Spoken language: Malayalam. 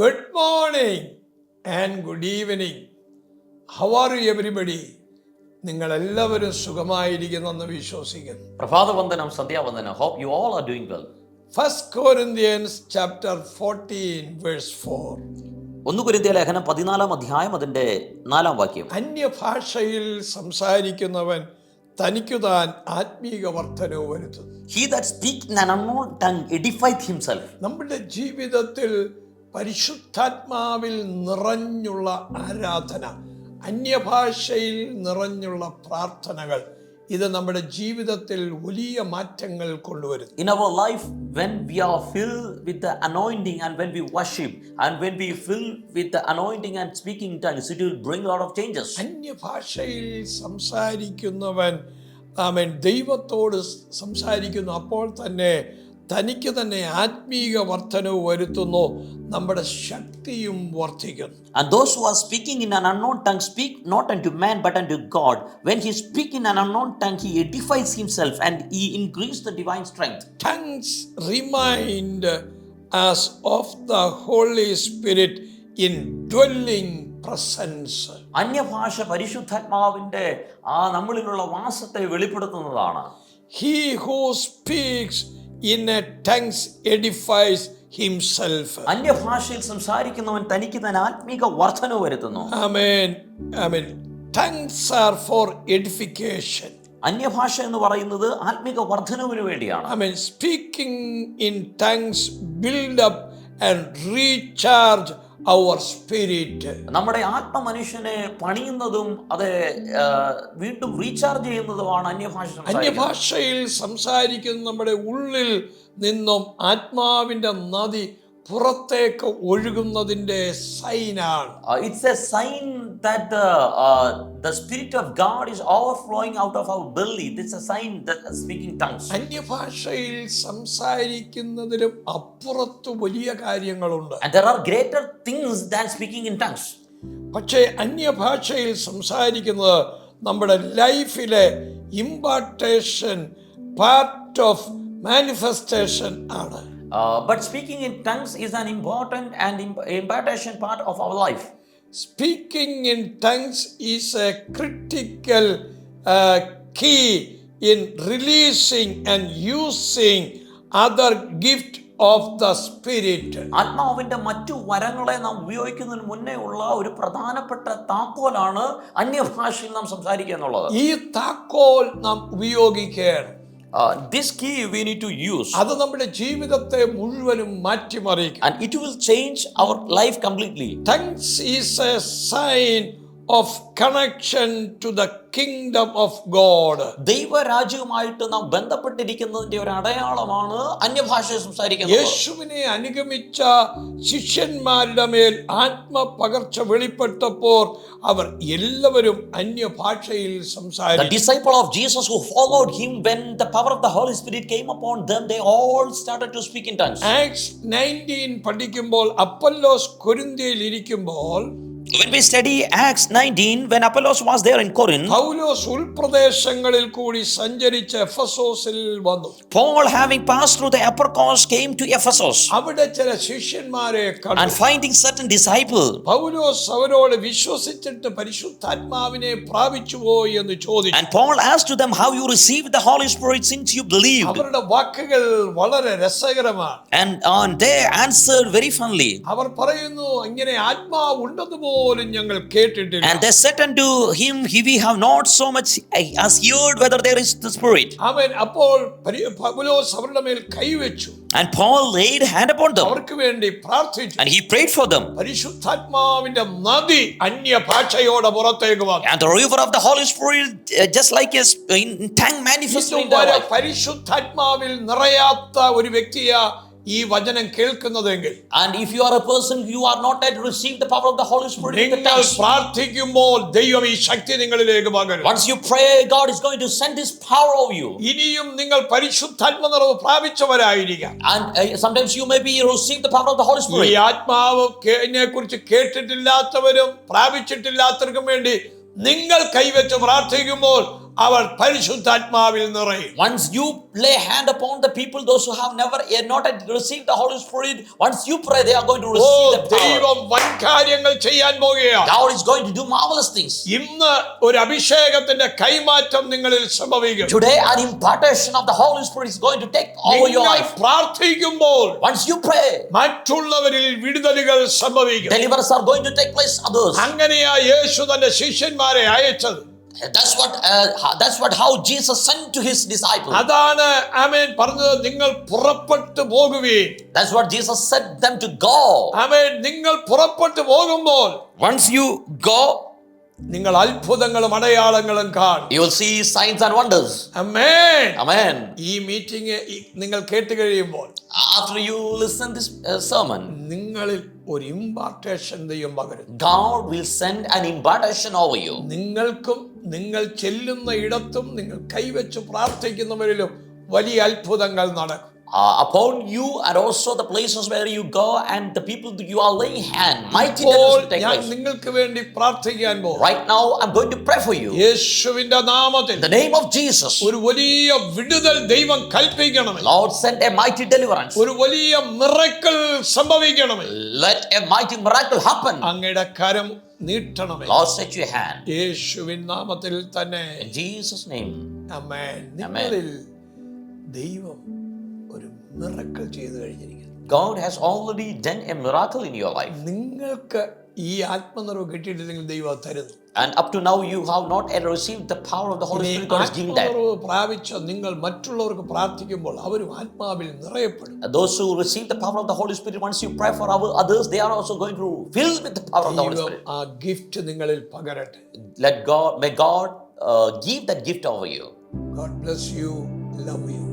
Good morning and good evening. How are you everybody? നിങ്ങളെല്ലാവരും സുഖമായിരിക്കുന്നെന്ന് വിശ്വസിക്കുന്നു. പ്രഭാതവന്ദനം, സന്ധ്യാവന്ദനം. Hope you all are doing well. 1 Corinthians chapter 14 verse 4. 1 കൊരിന്ത്യർ ലേഖനം 14 അധ്യായം അതിന്റെ 4 വാക്യം. അന്യഭാഷയിൽ സംസാരിക്കുന്നവൻ തനിക്കുതാൻ ആത്മീക വർധനവ് വരുത്തുന്നു. He that speaks in an unknown tongue edifieth himself. നമ്മുടെ ജീവിതത്തിൽ പരിശുദ്ധാത്മാവിൽ നിറഞ്ഞുള്ള ആരാധന, അന്യഭാഷയിൽ നിറഞ്ഞുള്ള പ്രാർത്ഥനകൾ, ഇത് നമ്മുടെ ജീവിതത്തിൽ വലിയ മാറ്റങ്ങൾ കൊണ്ടുവരുന്നു. In our life, when we are filled with the anointing and when we worship and when we fill with the anointing and speaking tongues, it will bring a lot of changes. അന്യഭാഷയിൽ സംസാരിക്കുന്നവൻ ദൈവത്തോട് സംസാരിക്കുന്നു, അപ്പോൾ തന്നെ തനിക്ക് തന്നെ ആത്മീക വർധനവ് വരുത്തുന്നു, നമ്മുടെ ശക്തിയും വർദ്ധിക്കുന്നു. And those who are speaking in an unknown tongue speak not unto man but unto God. When he speak in an unknown tongue, he edifies himself and he increases the divine strength. Tongues remind us of the Holy Spirit in dwelling presence. അന്യഭാഷ പരിശുദ്ധാത്മാവിന്റെ നമ്മളിലുള്ള വാസത്തെ വെളിപ്പെടുത്തുന്നതാണ്. He who speaks in a tongues edifies himself. അന്യഭാഷയിൽ സംസാരിക്കുന്നവൻ തനിക്ക് തന്നെ ആത്മീക വർധനവ് വരുത്തുന്നു. Amen. Amen. Tongues are for edification. അന്യഭാഷ എന്ന് പറയുന്നത് ആത്മീക വർധനവിന് വേണ്ടിയാണ്. Amen. Speaking in tongues build up and recharge our spirit. നമ്മുടെ ആത്മമനുഷ്യനെ പണിയുന്നതും അത് വീണ്ടും റീചാർജ് ചെയ്യുന്നതുമാണ് അന്യഭാഷയിൽ സംസാരിക്കുന്ന നമ്മുടെ ഉള്ളിൽ നിന്നും ആത്മാവിന്റെ നദി പുറത്തേക്ക് ഒഴുകുന്നതിന്റെ സൈനാണ്. It's a sign that the spirit of God is overflowing out of our belly. It's a sign that speaking tongues. അന്യഭാഷയിൽ സംസാരിക്കുന്നതിലും അപ്പുറത്ത് വലിയ കാര്യങ്ങളുണ്ട്. And there are greater things than speaking in tongues. പക്ഷേ അന്യഭാഷയിൽ സംസാരിക്കുന്നത് നമ്മുടെ ലൈഫിലെ ഇമ്പാർട്ടേഷൻ, പാർട്ട് ഓഫ് മാനിഫെസ്റ്റേഷൻ ആണ്. But speaking in tongues is an important and impartation part of our life. Speaking in tongues is a critical key in releasing and using other gift of the spirit. ആത്മാവിന്റെ മറ്റു വരങ്ങളെ നാം ഉപയോഗിക്കുന്നതിന് മുന്നേ ഉള്ള ഒരു പ്രധാനപ്പെട്ട താക്കോലാണ് അന്യഭാഷയിൽ നാം സംസാരിക്കുക എന്നുള്ളത്. ഈ താക്കോൽ നാം ഉപയോഗിക്കണം. This key we need to use. അത് നമ്മുടെ ജീവിതത്തെ മുഴുവനും മാറ്റിമറിക്കും. And it will change our life completely. Tongues is a sign of connection to the kingdom of God. ദൈവരാജ്യവുമായിട്ട് നാം ബന്ധപ്പെട്ടിരിക്കുന്നതിന്റെ ഒരു അടയാളമാണ് അന്യഭാഷയിൽ സംസാരിക്കുന്നത്. യേശുവിനെ അനുഗമിച്ച ശിഷ്യന്മാരുടെ മേൽ ആത്മപകർച്ച വെളിപ്പെട്ടപ്പോൾ അവർ എല്ലാവരും അന്യഭാഷയിൽ സംസാരിച്ചു. The disciple of Jesus who followed him, when the power of the Holy Spirit came upon them, they all started to speak in tongues. Acts 19 പഠിക്കുമ്പോൾ അപ്പൊല്ലോസ് കൊരിന്ത്യയിൽ ഇരിക്കുമ്പോൾ, when we study Acts 19, when Apollos was there in Corinth, പൗലോസ് ഉൾപ്രദേശങ്ങളിൽ കൂടി സഞ്ചരിച്ച് എഫെസോസിൽ വന്നു. Paul, having passed through the upper coast, came to Ephesus. അവിടെ ചില ശിഷ്യന്മാരെ കണ്ടു. And finding certain disciples, പൗലോസ് അവരോട് വിശ്വസിച്ചിട്ട് പരിശുദ്ധാത്മാവിനെ പ്രാപിച്ചുവോ എന്ന് ചോദിച്ചു. and Paul asked to them, how you received the Holy Spirit since you believed? അവരുടെ വാക്കുകൾ വളരെ രസകരമാണ്. And they answered very funnily. അവർ പറയുന്നു, ഇങ്ങനെ ആത്മാവ് ഉണ്ടെന്ന് പോലും ഞങ്ങൾ കേട്ടിട്ടില്ല. And they said unto him, we have not so much as heard whether there is the Spirit. ആമേൻ. അപ്പോൾ പൗലോസ് അവരുടെ മേൽ കൈവച്ചു. And Paul laid hand upon them. അവർക്ക് വേണ്ടി പ്രാർത്ഥിച്ചു. And he prayed for them. പരിശുദ്ധാത്മാവിന്റെ നദി അന്യഭാഷയോടെ പുറത്തേക്ക് വന്നു. And the river of the Holy Spirit, just like a tongue manifested in their life. പരിശുദ്ധാത്മാവിൽ നിറയാത്ത ഒരു വ്യക്തിയാ ഈ വചനം കേൾക്കുന്നതെങ്കിൽ, and if you are a person you are not yet received the power of the Holy Spirit, നിങ്ങൾ പ്രാർത്ഥിക്കുമ്പോൾ ദൈവം ഈ ശക്തി നിങ്ങളിലേക്ക് പകരും. once you pray, God is going to send His power over you. ഇനിയും നിങ്ങൾ പരിശുദ്ധാത്മ നിറവ് പ്രാപിച്ചവരായിരിക്കാം. And sometimes you may be received the power of the Holy Spirit. ഈ ആത്മാവിനെ കുറിച്ച് കേട്ടിട്ടില്ലാത്തവരും പ്രാപിച്ചിട്ടില്ലാത്തവർക്കും വേണ്ടി നിങ്ങൾ കൈവച്ച് പ്രാർത്ഥിക്കുമ്പോൾ അവർ പരിശുദ്ധാത്മാവിൽ നിറയും. Once you lay hand upon the people, those who have never yet not yet received the Holy Spirit, once you pray, they are going to receive the power. ദൈവം വൻ കാര്യങ്ങൾ ചെയ്യാൻ പോകുകയാണ്. God is going to do marvelous things. ഇന്ന് ഒരു അഭിഷേകത്തിന്റെ കൈമാറ്റം നിങ്ങളിൽ സംഭവിക്കും. Today, an impartation of the Holy Spirit is going to take over your life. പ്രാർത്ഥിക്കുമ്പോൾ Once you pray, മറ്റുള്ളവരിൽ വിടുതലുകൾ സംഭവിക്കും. deliverance are going to take place others. അങ്ങനെയാ യേശു തന്റെ ശിഷ്യന്മാരെ അയച്ചത്. That's what how Jesus sent to his disciples. അതാണ് ആമേൻ പറഞ്ഞത്, നിങ്ങൾ പുറപ്പെട്ടു പോകുവീൻ. That's what Jesus said them to go. ആമേൻ, നിങ്ങൾ പുറപ്പെട്ടു പോകുമ്പോൾ Once you go, നിങ്ങൾ അത്ഭുതങ്ങളും അടയാളങ്ങളും കാണും. you will see signs and wonders. Amen. Amen. ഈ മീറ്റിംഗ് നിങ്ങൾ കേട്ട് കഴിയുമ്പോൾ After you listen this sermon, നിങ്ങളിൽ ഒരു ഇമ്പാർട്ടേഷൻ ദൈവം പകരും. God will send an impartation over you. നിങ്ങൾക്കും നിങ്ങൾ ചെല്ലുന്ന ഇടത്തും നിങ്ങൾ കൈവച്ച് പ്രാർത്ഥിക്കുന്നവരിലും വലിയ അത്ഭുതങ്ങൾ നടക്കും. Upon you and also the places where you go and the people that you are laying hand, mighty deliverance will take ഞാൻ place. നിങ്ങൾക്ക് വേണ്ടി പ്രാർത്ഥിക്കാൻ പോകും. Right now, I'm going to pray for you. യേശുവിന്റെ നാമത്തിൽ In the name of Jesus, ഒരു വലിയ വിടുതൽ ദൈവം കൽപ്പിക്കണമേ. Lord, send a mighty deliverance. ഒരു വലിയ miracle സംഭവിക്കണമേ. Let a mighty miracle happen. അങ്ങയുടെ കരം നീട്ടണമേ. Lord, stretch your hand. യേശുവിൻ നാമത്തിൽ തന്നെ. In Jesus' name. ആമേൻ. നിങ്ങളിൽ ദൈവം ഒരു മിറക്കിൾ ചെയ്തു കഴിഞ്ഞിരിക്കുന്നു. God has already done a miracle in your life. നിങ്ങൾക്ക് ഈ ആത്മനിറവ് കിട്ടിയിട്ടില്ലെങ്കിൽ ദൈവം തരുന്നു. And up to now, you have not yet received the power of the Holy Spirit. God is giving that. ആത്മനിറവ് പ്രാപിച്ച നിങ്ങൾ മറ്റുള്ളവർക്ക് പ്രാർത്ഥിക്കുമ്പോൾ അവരും ആത്മാവിൽ നിറയപ്പെടും. Those who receive the power of the Holy Spirit, once you pray for others, they are also going to fill with the power of the Holy Spirit. ആ ഗിഫ്റ്റ് നിങ്ങളിൽ പകരട്ടെ. May God give that gift over you. God bless you. Love you.